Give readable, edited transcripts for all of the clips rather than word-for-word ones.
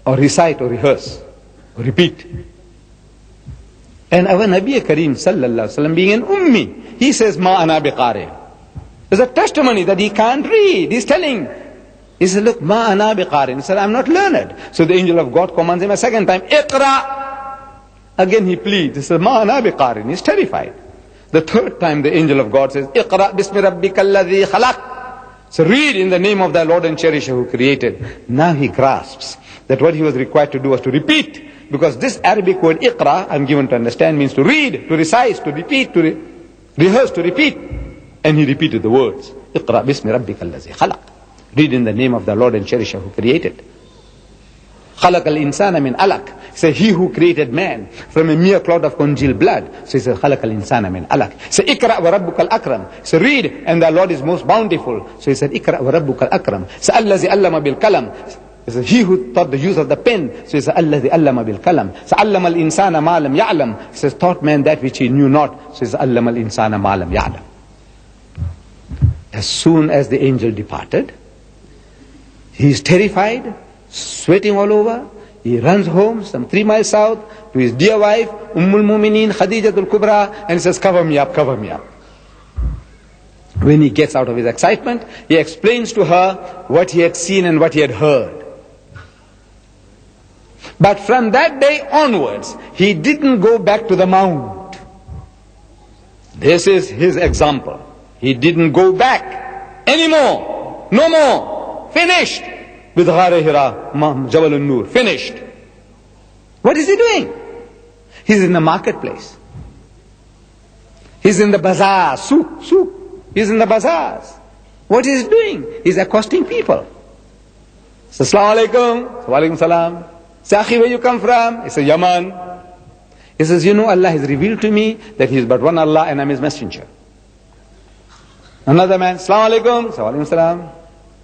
or recite or rehearse or repeat. And our Nabi Kareem sallallahu alaihi wasallam, being an ummi, he says, Ma ana biqari. There's a testimony that he can't read. He's telling, he said, look, Ma ana biqari. He said, I'm not learned. So the angel of God commands him a second time, Iqra. Again he pleads. He says, Ma ana biqari. He's terrified. The third time the angel of God says, Iqra bismi rabbika alladhi khalaq. So read in the name of thy Lord and Cherisher who created. Now he grasps that what he was required to do was to repeat. Because this Arabic word Iqra, I'm given to understand, means to read, to recite, to repeat, to rehearse, to repeat. And he repeated the words, Iqra bismi rabbika alladhi khalaq. Read in the name of the Lord and Cherisher who created. Khalaq al-insana min alaq. Say, he who created man from a mere clot of congealed blood. So he says, Khalaq al-insana min alaq. Say, Ikra wa rabbuka al-akram. So read, and the Lord is most bountiful. So he said, Ikra wa rabbuka al-akram. Say, Allazi allama bil kalam. He says, he who taught the use of the pen. So he says, Allazi allama bil kalam. So allama al-insana ma lam ya'lam. He says, taught man that which he knew not. So he says, allama al-insana ma lam ya'lam. As soon as the angel departed, he is terrified, sweating all over. He runs home some 3 miles south to his dear wife, Ummul Mumineen, Khadijatul Kubra, and he says, cover me up, cover me up. When he gets out of his excitement, he explains to her what he had seen and what he had heard. But from that day onwards, he didn't go back to the mount. This is his example. He didn't go back anymore. No more. Finished. With Ghar Hira, Jabal al-Nur. Finished. What is he doing? He's in the marketplace. He's in the bazaar. Souk. He's in the bazaars. What is he doing? He's accosting people. He says, Assalamu alaikum. Wa alaikum salam. Say, Akhi, where you come from? He says, Yaman. He says, you know, Allah has revealed to me that He is but one Allah and I'm His messenger. Another man, Assalamu alaikum. Wa alaikum salam.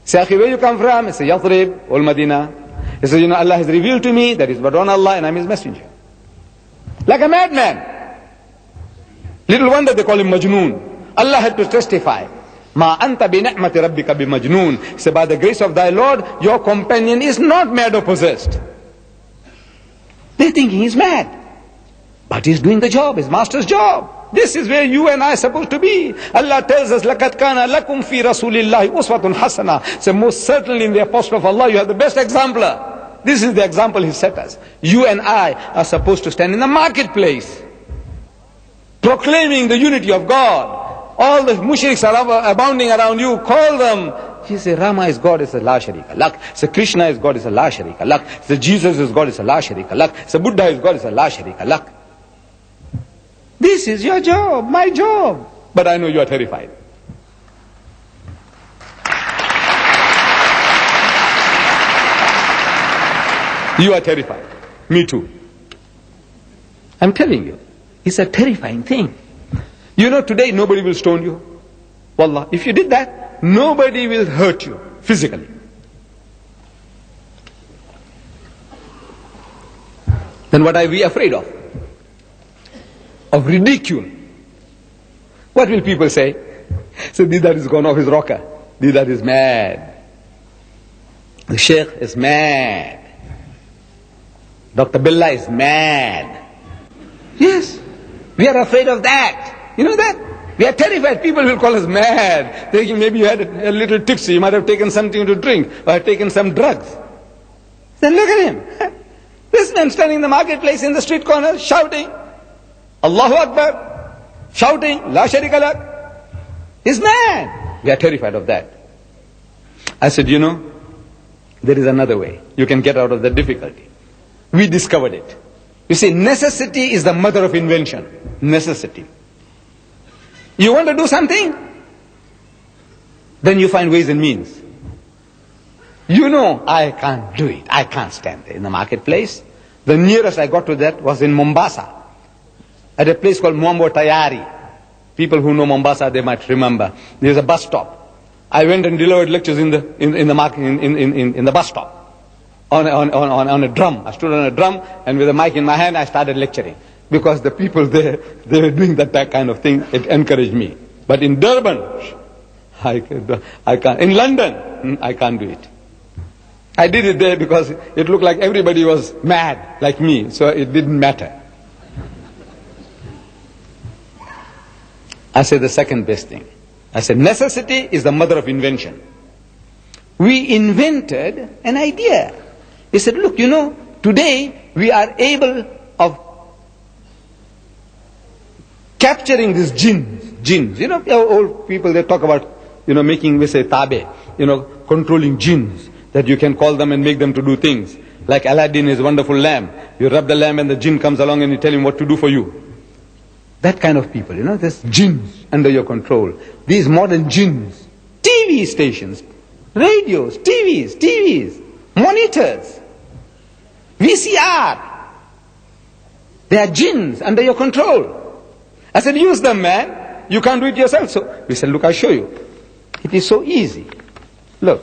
Say, Akhi, where you come from? He says, Yathrib, Ul Madinah. He says, you know, Allah has revealed to me that He is but one Allah and I'm His messenger. Like a madman. Little wonder they call him Majnoon. Allah had to testify. Ma anta bi ni'mati rabbika bi majnoon. Say, by the grace of thy Lord, your companion is not mad or possessed. They're thinking he's mad. But he's doing the job, his master's job. This is where you and I are supposed to be. Allah tells us, لَقَدْ كَانَ لَكُمْ فِي رَسُولِ اللَّهِ أُسْوَةٌ حَسَنَةٌ. So most certainly in the Apostle of Allah, you have the best exemplar. This is the example He set us. You and I are supposed to stand in the marketplace, proclaiming the unity of God. All the mushriks are abounding around you. Call them. He said, Rama is God, it's a la sharika lak. So Krishna is God, it's a la sharika lak. So Jesus is God, it's a la sharika lak. So Buddha is God, it's a la sharika lak. This is your job, my job. But I know you are terrified. You are terrified. Me too. I'm telling you, it's a terrifying thing. You know, today nobody will stone you. Wallah, if you did that, nobody will hurt you physically. Then what are we afraid of? Of ridicule. What will people say? So Didar is gone off his rocker. Didar is mad. The Sheikh is mad. Dr. Billah is mad. Yes, we are afraid of that. You know that? We are terrified. People will call us mad. Thinking maybe you had a little tipsy. You might have taken something to drink or have taken some drugs. Then look at him. This man standing in the marketplace in the street corner shouting, Allahu Akbar, shouting, La Sharika Lak. He's mad. We are terrified of that. I said, you know, there is another way. You can get out of the difficulty. We discovered it. You see, necessity is the mother of invention. Necessity. You want to do something? Then you find ways and means. You know, I can't do it. I can't stand there in the marketplace. The nearest I got to that was in Mombasa, at a place called Mwambo Tayari. People who know Mombasa, they might remember. There's a bus stop. I went and delivered lectures in the bus stop on a drum. I stood on a drum, and with a mic in my hand, I started lecturing. Because the people there, they were doing that kind of thing. It encouraged me. But in Durban, I can't. In London, I can't do it. I did it there because it looked like everybody was mad like me, so it didn't matter. I said the second best thing. I said necessity is the mother of invention. We invented an idea. He said, look, today we are able of capturing these jinns. Old people, they talk about, making, we say, tabe, controlling jinns, that you can call them and make them to do things. Like Aladdin is a wonderful lamp. You rub the lamp and the jinn comes along and you tell him what to do for you. That kind of people, there's jinns under your control. These modern jinns, TV stations, radios, TVs, monitors, VCR. They are jinns under your control. I said, use them, man. You can't do it yourself. So we said, look, I'll show you. It is so easy. Look,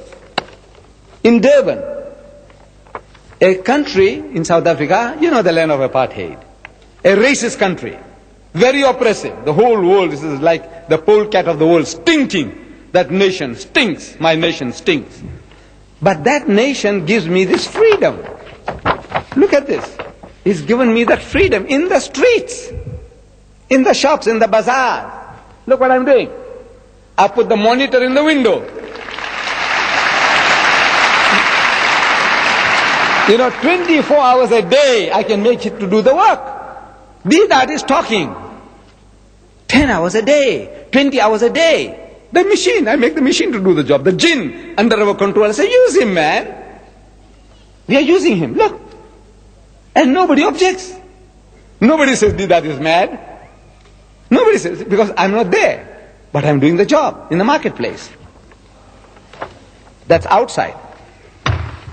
in Durban, a country in South Africa, the land of apartheid, a racist country, very oppressive. The whole world, this is like the polecat of the world, stinking. That nation stinks. My nation stinks. But that nation gives me this freedom. Look at this. It's given me that freedom in the streets, in the shops, in the bazaar. Look what I'm doing. I put the monitor in the window. 24 hours a day I can make it to do the work. That is talking. 10 hours a day, 20 hours a day. The machine, I make the machine to do the job. The jinn under our control. I say, use him, man. We are using him. Look. And nobody objects. Nobody says that is mad. Nobody says, because I'm not there. But I'm doing the job in the marketplace. That's outside.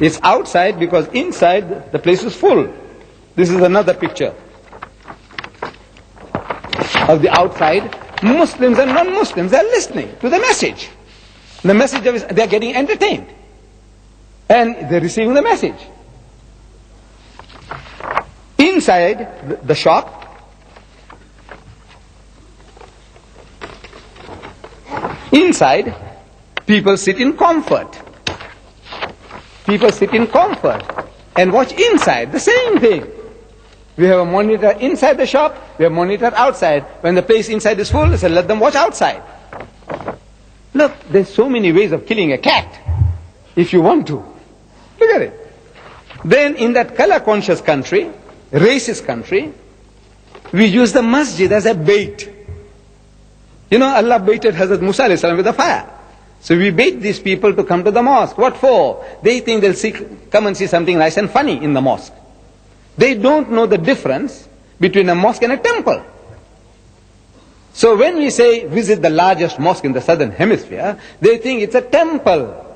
It's outside because inside the place is full. This is another picture of the outside. Muslims and non-Muslims, they're listening to the message. The message is, they're getting entertained. And they're receiving the message. Inside the shop, inside, people sit in comfort. People sit in comfort and watch inside, the same thing. We have a monitor inside the shop, we have a monitor outside. When the place inside is full, they say, let them watch outside. Look, there's so many ways of killing a cat, if you want to. Look at it. Then in that color-conscious country, racist country, we use the masjid as a bait. Allah baited Hazrat Musa alayhi salam with a fire. So we bait these people to come to the mosque. What for? They think they'll come and see something nice and funny in the mosque. They don't know the difference between a mosque and a temple. So when we say visit the largest mosque in the southern hemisphere, they think it's a temple.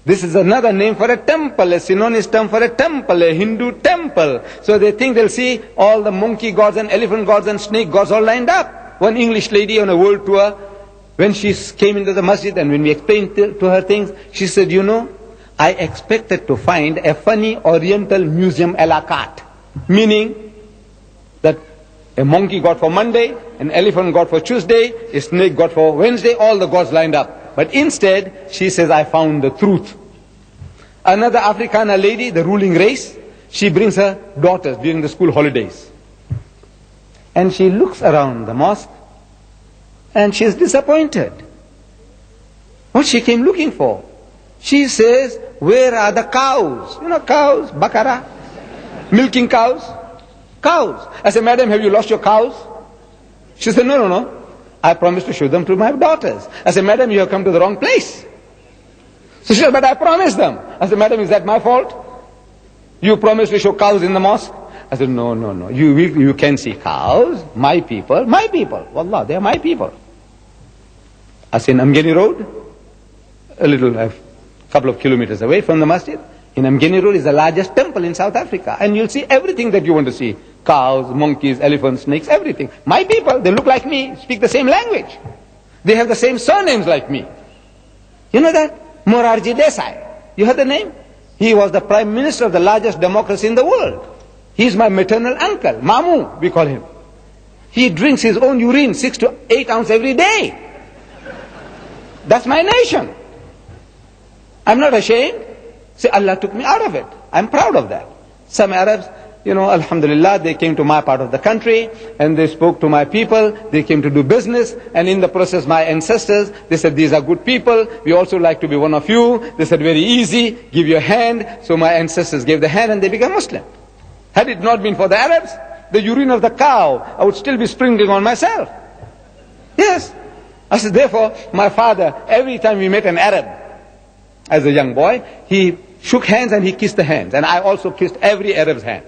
This is another name for a temple, a synonymous term for a temple, a Hindu temple. So they think they'll see all the monkey gods and elephant gods and snake gods all lined up. One English lady on a world tour, when she came into the masjid and when we explained to her things, she said, I expected to find a funny oriental museum a la carte. Meaning that a monkey god for Monday, an elephant god for Tuesday, a snake god for Wednesday, all the gods lined up. But instead, she says, I found the truth. Another Africana lady, the ruling race, she brings her daughters during the school holidays. And she looks around the mosque and she is disappointed. What she came looking for? She says, where are the cows? Cows, bakara, milking cows. Cows. I said, madam, have you lost your cows? She said, no. I promised to show them to my daughters. I said, madam, you have come to the wrong place. So she said, but I promised them. I said, madam, is that my fault? You promised to show cows in the mosque? I said, no. You can see cows, my people. Wallah, they are my people. I said, in Amgeni Road, a couple of kilometers away from the masjid, in Amgeni Road is the largest temple in South Africa. And you'll see everything that you want to see. Cows, monkeys, elephants, snakes, everything. My people, they look like me, speak the same language. They have the same surnames like me. You know that? Morarji Desai. You heard the name? He was the prime minister of the largest democracy in the world. He's my maternal uncle, Mamu, we call him. He drinks his own urine 6 to 8 ounces every day. That's my nation. I'm not ashamed. Say, Allah took me out of it. I'm proud of that. Some Arabs, alhamdulillah, they came to my part of the country and they spoke to my people. They came to do business, and in the process my ancestors, they said, these are good people. We also like to be one of you. They said, very easy, give your hand. So my ancestors gave the hand and they became Muslim. Had it not been for the Arabs, the urine of the cow, I would still be sprinkling on myself. Yes. I said, therefore, my father, every time we met an Arab, as a young boy, he shook hands and he kissed the hands. And I also kissed every Arab's hand.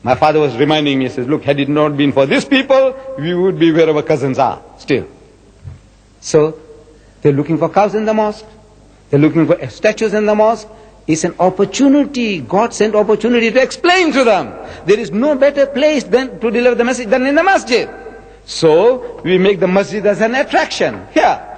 My father was reminding me, he says, look, had it not been for these people, we would be where our cousins are, still. So, they're looking for cows in the mosque. They're looking for statues in the mosque. It's an opportunity, God sent opportunity to explain to them. There is no better place than to deliver the message than in the masjid. So, we make the masjid as an attraction. Here,